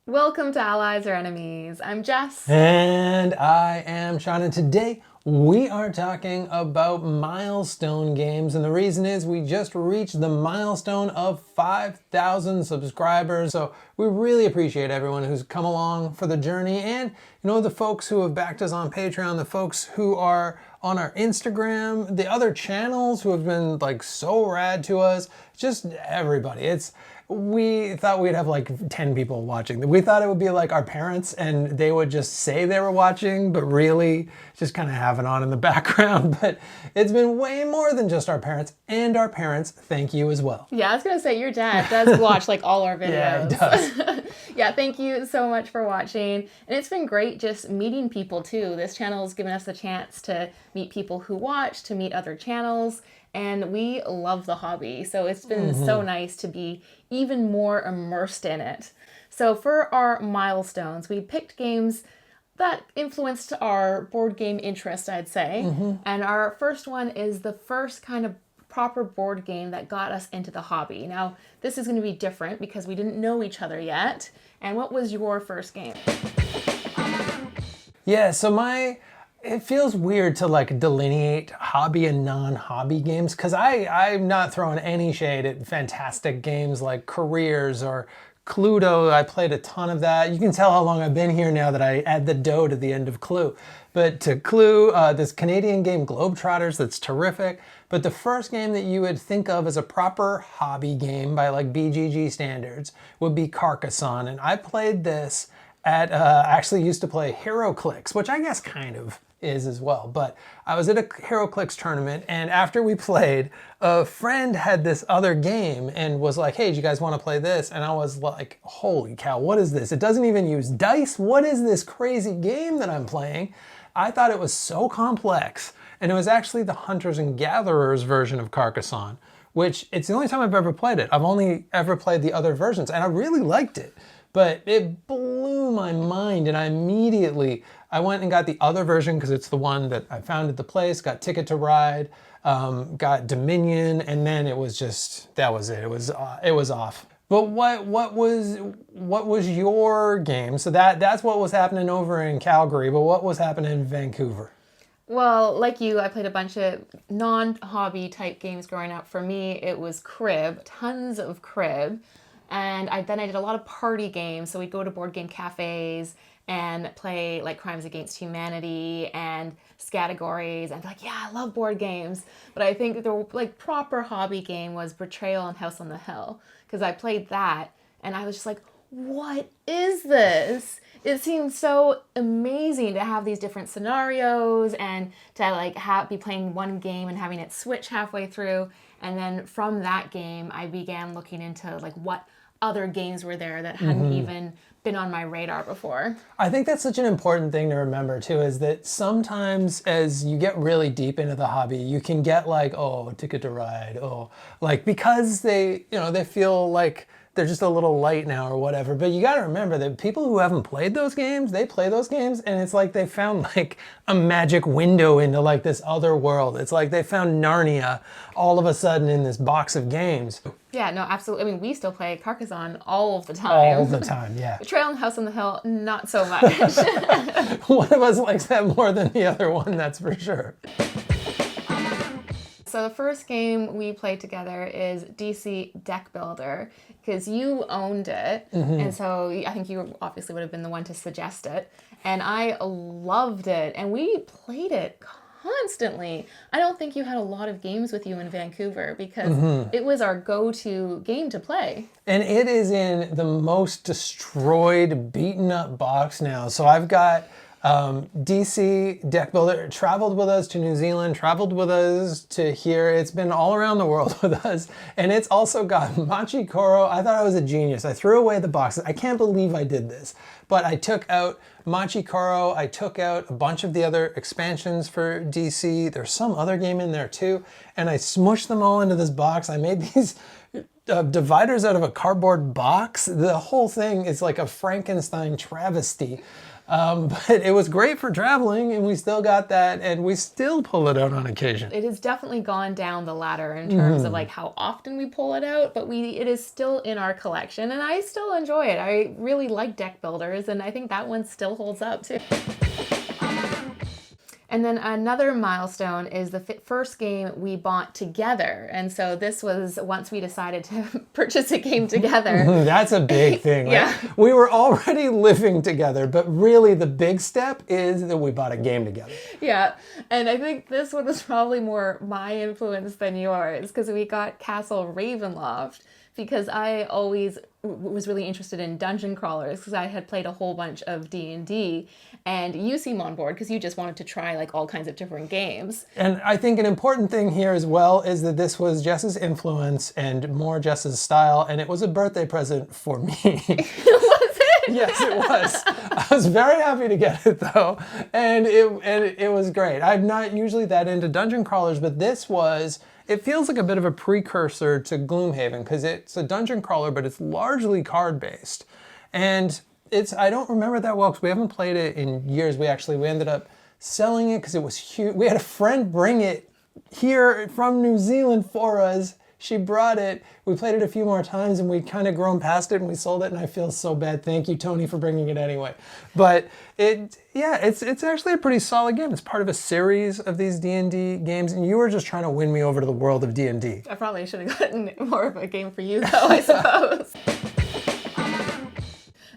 Welcome to Allies or Enemies. I'm Jess. And I am Sean, and today we are talking about Milestone Games, and the reason is we just reached the milestone of 5,000 subscribers. So we really appreciate everyone who's come along for the journey, and the folks who have backed us on Patreon, the folks who are on our Instagram, the other channels who have been like so rad to us, just everybody. We thought we'd have like 10 people watching. We thought it would be like our parents and they would just say they were watching, but really just kind of have it on in the background. But it's been way more than just our parents, and our parents thank you as well. Yeah, I was gonna say your dad does watch like all our videos. Yeah, he does. Yeah, thank you so much for watching. And it's been great just meeting people too. This channel has given us a chance to meet people who watch, to meet other channels. And we love the hobby. So it's been so nice to be even more immersed in it. So for our milestones, we picked games that influenced our board game interest, I'd say. And our first one is the first kind of proper board game that got us into the hobby. Now, this is going to be different because we didn't know each other yet. And what was your first game? Yeah, so it feels weird to like delineate hobby and non-hobby games, because I'm not throwing any shade at fantastic games like Careers or Cluedo. I played a ton of that. You can tell how long I've been here now that I add the dough to the end of Clue. But to Clue, this Canadian game Globetrotters, that's terrific. But the first game that you would think of as a proper hobby game by like BGG standards would be Carcassonne. And I played this at, actually used to play HeroClix, which I guess kind of is as well. But I was at a HeroClix tournament, and after we played, a friend had this other game and was like, hey, do you guys want to play this? And I was like, holy cow, what is this? It doesn't even use dice. What is this crazy game that I'm playing? I thought it was so complex. And it was actually the Hunters and Gatherers version of Carcassonne, which it's the only time I've ever played it. I've only ever played the other versions, and I really liked it. But it blew my mind, and I went and got the other version because it's the one that I found at the place, got Ticket to Ride, got Dominion, and then it was just, that was it. It was off. But what was your game? So that's what was happening over in Calgary, but what was happening in Vancouver? Well, like you, I played a bunch of non-hobby type games growing up. For me, it was crib, tons of crib. And then I did a lot of party games. So we'd go to board game cafes and play like Crimes Against Humanity and Scattergories, and like, yeah, I love board games. But I think the like proper hobby game was Betrayal and House on the Hill, because I played that and I was just like, what is this? It seemed so amazing to have these different scenarios and to like be playing one game and having it switch halfway through. And then from that game, I began looking into like what other games were there that hadn't even been on my radar before. I think that's such an important thing to remember too, is that sometimes as you get really deep into the hobby, you can get like, oh, Ticket to Ride, oh, like because they feel like they're just a little light now or whatever. But you got to remember that people who haven't played those games, they play those games and it's like they found like a magic window into like this other world. It's like they found Narnia all of a sudden in this box of games. Yeah, no, absolutely. I mean, we still play Carcassonne all of the time. All the time, yeah. Betrayal and House on the Hill, not so much. One of us likes that more than the other one, that's for sure. So the first game we played together is DC Deck Builder, because you owned it, and so I think you obviously would have been the one to suggest it, and I loved it, and we played it constantly. I don't think you had a lot of games with you in Vancouver, because it was our go-to game to play. And it is in the most destroyed, beaten up box now. So I've got DC Deck Builder, traveled with us to New Zealand, traveled with us to here. It's been all around the world with us. And it's also got Machi Koro. I thought I was a genius. I threw away the boxes. I can't believe I did this. But I took out Machi Koro. I took out a bunch of the other expansions for DC. There's some other game in there too. And I smushed them all into this box. I made these dividers out of a cardboard box. The whole thing is like a Frankenstein travesty. But it was great for traveling, and we still got that, and we still pull it out on occasion. It has definitely gone down the ladder in terms of like how often we pull it out, but it is still in our collection, and I still enjoy it. I really like deck builders, and I think that one still holds up too. And then another milestone is the first game we bought together. And so this was once we decided to purchase a game together. That's a big thing, right? Yeah. We were already living together, but really the big step is that we bought a game together. Yeah. And I think this one was probably more my influence than yours, because we got Castle Ravenloft, because I always was really interested in dungeon crawlers, because I had played a whole bunch of D&D, and you seem on board because you just wanted to try like all kinds of different games. And I think an important thing here as well is that this was Jess's influence and more Jess's style, and it was a birthday present for me. Was it? Yes, it was. I was very happy to get it though, and it was great. I'm not usually that into dungeon crawlers, but this was. It feels like a bit of a precursor to Gloomhaven, because it's a dungeon crawler, but it's largely card-based. And I don't remember that well because we haven't played it in years. We ended up selling it because it was huge. We had a friend bring it here from New Zealand for us. She brought it. We played it a few more times, and we kind of grown past it, and we sold it, and I feel so bad. Thank you, Tony, for bringing it anyway. But it's actually a pretty solid game. It's part of a series of these D&D games, and you were just trying to win me over to the world of D&D. I probably should have gotten more of a game for you though, I suppose.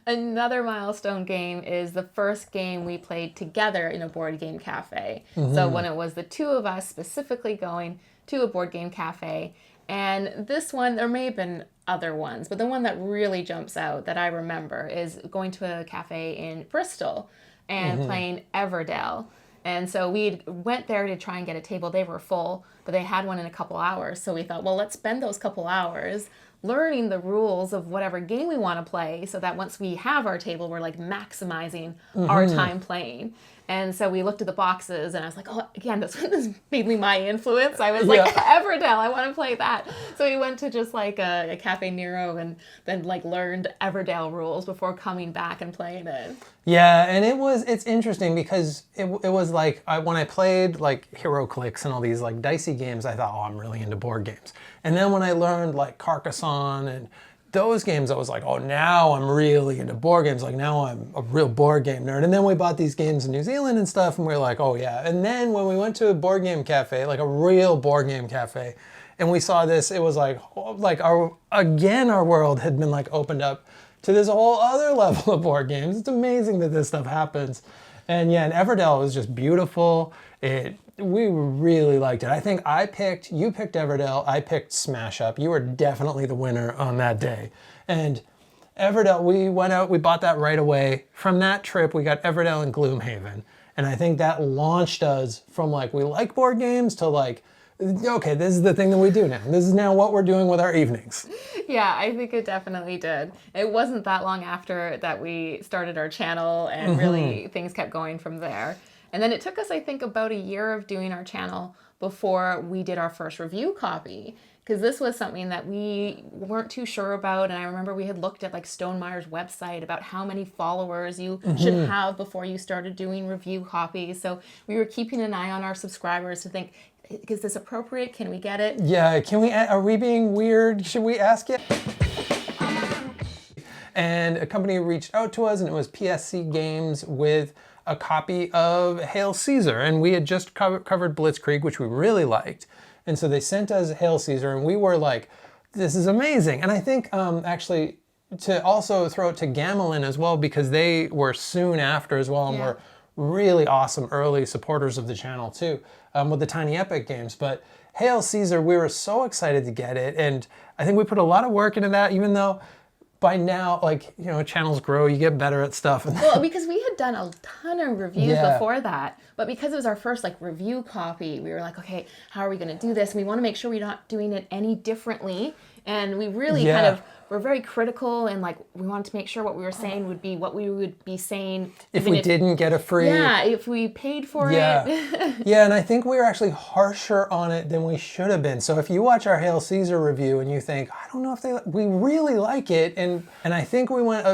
Another milestone game is the first game we played together in a board game cafe. So when it was the two of us specifically going to a board game cafe. And this one, there may have been other ones, but the one that really jumps out that I remember is going to a cafe in Bristol and playing Everdell. And so we went there to try and get a table. They were full, but they had one in a couple hours. So we thought, well, let's spend those couple hours learning the rules of whatever game we want to play, so that once we have our table, we're like maximizing our time playing. And so we looked at the boxes, and I was like, oh, again, this is mainly my influence. I was like, Everdell, I want to play that. So we went to just like a Cafe Nero and then like learned Everdell rules before coming back and playing it. Yeah, and it's interesting because it was like, when I played like HeroClix and all these like dicey games, I thought, oh, I'm really into board games. And then when I learned like Carcassonne and those games, I was like, oh, now I'm really into board games. Like now I'm a real board game nerd. And then we bought these games in New Zealand and stuff, and we were like, oh yeah. And then when we went to a board game cafe, like a real board game cafe, and we saw this, it was like our world had been like opened up to this whole other level of board games. It's amazing that this stuff happens. And yeah, and Everdell was just beautiful. We really liked it. I think you picked Everdell, I picked Smash Up. You were definitely the winner on that day. And Everdell, we went out, we bought that right away. From that trip, we got Everdell and Gloomhaven. And I think that launched us from like, we like board games to like, okay, this is the thing that we do now. This is now what we're doing with our evenings. Yeah, I think it definitely did. It wasn't that long after that we started our channel, and really things kept going from there. And then it took us, I think, about a year of doing our channel before we did our first review copy, because this was something that we weren't too sure about. And I remember we had looked at like Stonemeyer's website about how many followers you should have before you started doing review copies. So we were keeping an eye on our subscribers to think, is this appropriate? Can we get it? Yeah, are we being weird? Should we ask it? And a company reached out to us, and it was PSC Games with a copy of Hail Caesar. And we had just covered Blitzkrieg, which we really liked. And so they sent us Hail Caesar, and we were like, this is amazing. And I think actually to also throw it to Gamelin as well, because they were soon after as well, and were really awesome early supporters of the channel too, with the Tiny Epic games. But Hail Caesar, we were so excited to get it, and I think we put a lot of work into that, even though by now, like, you know, channels grow, you get better at stuff. Well, because we had done a ton of reviews before that, but because it was our first like review copy, we were like, okay, how are we going to do this? And we want to make sure we're not doing it any differently. And we really kind of we're very critical, and like we wanted to make sure what we were saying would be what we would be saying If even we didn't get a free... Yeah, if we paid for Yeah. it. Yeah, and I think we were actually harsher on it than we should have been. So if you watch our Hail Caesar review and you think, I don't know if we really like it, and I think we went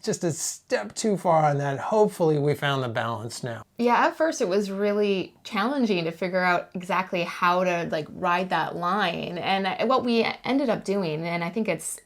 just a step too far on that. Hopefully we found the balance now. Yeah, at first it was really challenging to figure out exactly how to like ride that line. And what we ended up doing, and I think it's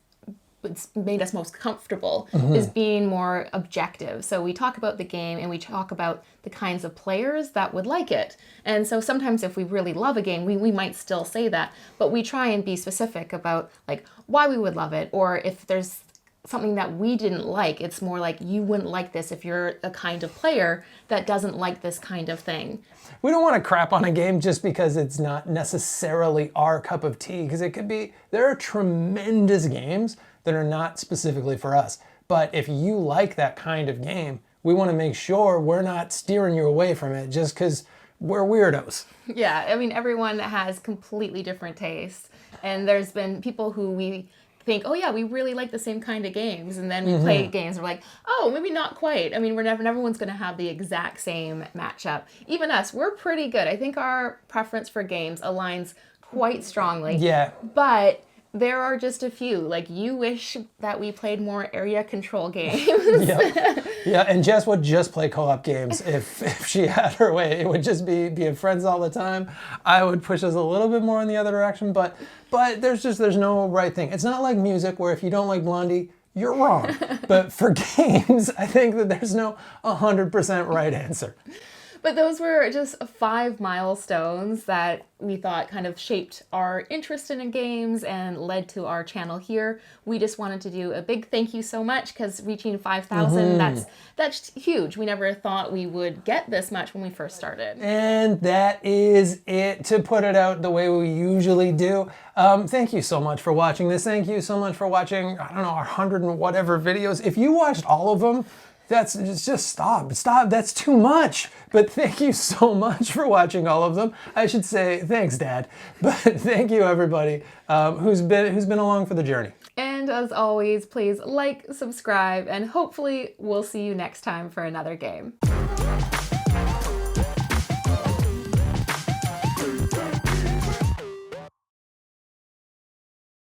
made us most comfortable, is being more objective. So we talk about the game and we talk about the kinds of players that would like it. And so sometimes if we really love a game, we might still say that, but we try and be specific about like why we would love it, or if there's something that we didn't like, it's more like you wouldn't like this if you're a kind of player that doesn't like this kind of thing. We don't want to crap on a game just because it's not necessarily our cup of tea, because it could be, there are tremendous games that are not specifically for us. But if you like that kind of game, we want to make sure we're not steering you away from it just because we're weirdos. Yeah, I mean, everyone has completely different tastes. And there's been people who we think, oh yeah, we really like the same kind of games. And then we play games, we're like, oh, maybe not quite. I mean, everyone's going to have the exact same matchup. Even us, we're pretty good. I think our preference for games aligns quite strongly. Yeah. But there are just a few. Like, you wish that we played more area control games. Yeah, and Jess would just play co-op games if she had her way. It would just be being friends all the time. I would push us a little bit more in the other direction, but there's no right thing. It's not like music where if you don't like Blondie, you're wrong. But for games, I think that there's no 100% right answer. But those were just 5 milestones that we thought kind of shaped our interest in games and led to our channel here. We just wanted to do a big thank you so much, because reaching 5,000, that's huge. We never thought we would get this much when we first started. And that is it, to put it out the way we usually do. Thank you so much for watching this. Thank you so much for watching, I don't know, our 100 and whatever videos. If you watched all of them, that's just stop, that's too much. But thank you so much for watching all of them. I should say thanks, Dad, but thank you everybody who's been along for the journey. And as always, please like, subscribe, and hopefully we'll see you next time for another game.